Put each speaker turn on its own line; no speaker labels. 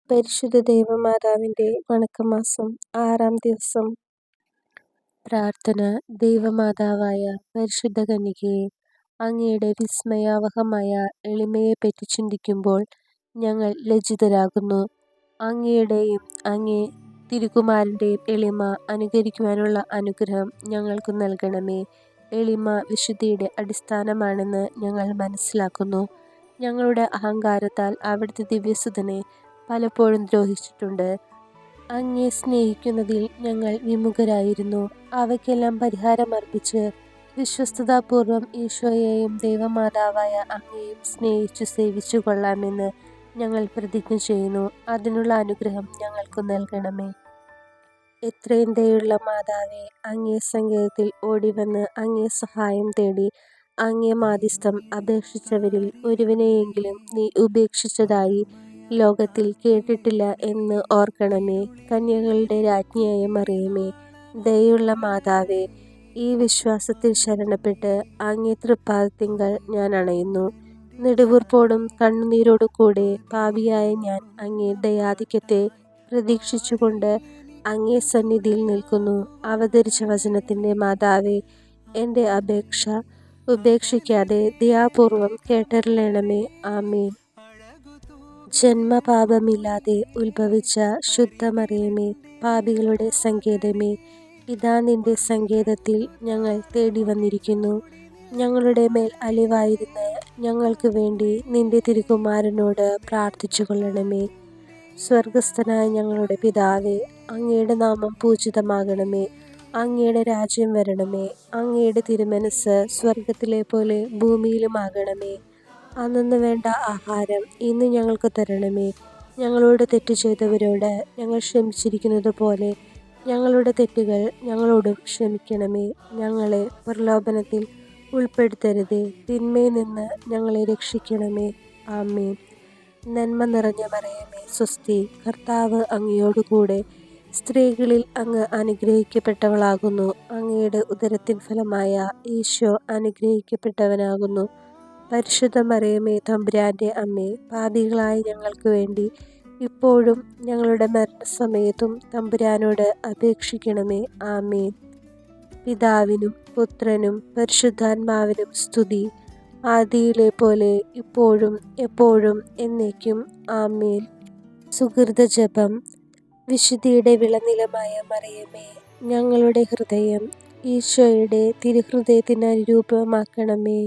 പരിശുദ്ധ ദൈവമാതാവിന്റെ വണക്കമാസം 6-ാം ദിവസം. പ്രാർത്ഥന. ദൈവമാതാവായ പരിശുദ്ധ കന്യകേ, അങ്ങയുടെ വിസ്മയാവഹമായ എളിമയെപ്പറ്റി ചിന്തിക്കുമ്പോൾ ഞങ്ങൾ ലജ്ജിതരാകുന്നു. അങ്ങയുടെയും അങ്ങേ തിരുക്കുമാരന്റെയും എളിമ അനുകരിക്കുവാനുള്ള അനുഗ്രഹം ഞങ്ങൾക്ക് നൽകണമേ. എളിമ വിശുദ്ധിയുടെ അടിസ്ഥാനമാണെന്ന് ഞങ്ങൾ മനസ്സിലാക്കുന്നു. ഞങ്ങളുടെ അഹങ്കാരത്താൽ അവിടുത്തെ ദിവ്യസുതനെ പലപ്പോഴും ദ്രോഹിച്ചിട്ടുണ്ട്. അങ്ങയെ സ്നേഹിക്കുന്നതിൽ ഞങ്ങൾ വിമുഖരായിരുന്നു. അവയ്ക്കെല്ലാം പരിഹാരമർപ്പിച്ച് വിശ്വസ്തതാപൂർവം ഈശോയെയും ദൈവമാതാവായ അങ്ങയെയും സ്നേഹിച്ചു സേവിച്ചു കൊള്ളാമെന്ന് ഞങ്ങൾ പ്രതിജ്ഞ ചെയ്യുന്നു. അതിനുള്ള അനുഗ്രഹം ഞങ്ങൾക്ക് നൽകണമേ. എത്രയും ദയുള്ള മാതാവേ, അങ്ങേ സങ്കേതത്തിൽ ഓടിവന്ന് അങ്ങേ സഹായം തേടി അങ്ങേ മാധ്യസ്ഥം അപേക്ഷിച്ചവരിൽ ഒരുവനെയെങ്കിലും നീ ഉപേക്ഷിച്ചതായി ലോകത്തിൽ കേട്ടിട്ടില്ല എന്ന് ഓർക്കണമേ. കന്യകകളുടെ രാജ്ഞിയായ മറിയമേ, ദയുള്ള മാതാവേ, ഈ വിശ്വാസത്തിൽ ശരണപ്പെട്ട് അങ്ങേ തൃപ്പാദത്തിങ്കൽ ഞാൻ അണയുന്നു. നെടുവീർപ്പോടും കണ്ണുനീരോടും കൂടെ പാപിയായ ഞാൻ അങ്ങേ ദയാധിക്യത്തെ പ്രതീക്ഷിച്ചുകൊണ്ട് അങ്ങേ സന്നിധിയിൽ നിൽക്കുന്നു. അവതരിച്ച വചനത്തിന്റെ മാതാവേ, എൻ്റെ അപേക്ഷ ഉപേക്ഷിക്കാതെ ദയാപൂർവം കേട്ടരുളണമേ. ആമേൻ. ജന്മപാപമില്ലാതെ ഉത്ഭവിച്ച ശുദ്ധമറിയമേ, പാപികളുടെ സങ്കേതമേ, ഇതാ നിന്റെ സങ്കേതത്തിൽ ഞങ്ങൾ തേടി വന്നിരിക്കുന്നു. ഞങ്ങളുടെ മേൽ അലിവായിരുന്ന് ഞങ്ങൾക്ക് വേണ്ടി നിന്റെ തിരുക്കുമാരനോട് പ്രാർത്ഥിച്ചു കൊള്ളണമേ. സ്വർഗസ്ഥനായ ഞങ്ങളുടെ പിതാവേ, അങ്ങയുടെ നാമം പൂജിതമാകണമേ. അങ്ങയുടെ രാജ്യം വരണമേ. അങ്ങയുടെ തിരുമനസ് സ്വർഗത്തിലെ പോലെ ഭൂമിയിലുമാകണമേ. അന്നന്ന് വേണ്ട ആഹാരം ഇന്ന് ഞങ്ങൾക്ക് തരണമേ. ഞങ്ങളോട് തെറ്റ് ചെയ്തവരോട് ഞങ്ങൾ ക്ഷമിച്ചിരിക്കുന്നത് പോലെ ഞങ്ങളുടെ തെറ്റുകൾ ഞങ്ങളോടും ക്ഷമിക്കണമേ. ഞങ്ങളെ പ്രലോഭനത്തിൽ ഉൾപ്പെടുത്തരുതേ, തിന്മയിൽ നിന്ന് ഞങ്ങളെ രക്ഷിക്കണമേ. ആമേൻ. നന്മ നിറഞ്ഞ മറിയമേ, സ്വസ്തി. കർത്താവ് അങ്ങയോടുകൂടെ സ്ത്രീകളിൽ അങ്ങ് അനുഗ്രഹിക്കപ്പെട്ടവളാകുന്നു. അങ്ങയുടെ ഉദരത്തിൻ ഫലമായ ഈശോ അനുഗ്രഹിക്കപ്പെട്ടവനാകുന്നു. പരിശുദ്ധ മറിയമേ, തമ്പുരാന്റെ അമ്മേ, പാപികളായ ഞങ്ങൾക്ക് വേണ്ടി ഇപ്പോഴും ഞങ്ങളുടെ മരണസമയത്തും തമ്പുരാനോട് അപേക്ഷിക്കണമേ. ആമേൻ. പിതാവിനും പുത്രനും പരിശുദ്ധാത്മാവിനും സ്തുതി, ആദിയിലെ പോലെ ഇപ്പോഴും എപ്പോഴും എന്നേക്കും. ആമേൻ. സുകൃത ജപം. വിശുദ്ധിയുടെ വിളനിലമായ മറിയമേ, ഞങ്ങളുടെ ഹൃദയം ഈശോയുടെ തിരുഹൃദയത്തിന് അനുരൂപമാക്കണമേ.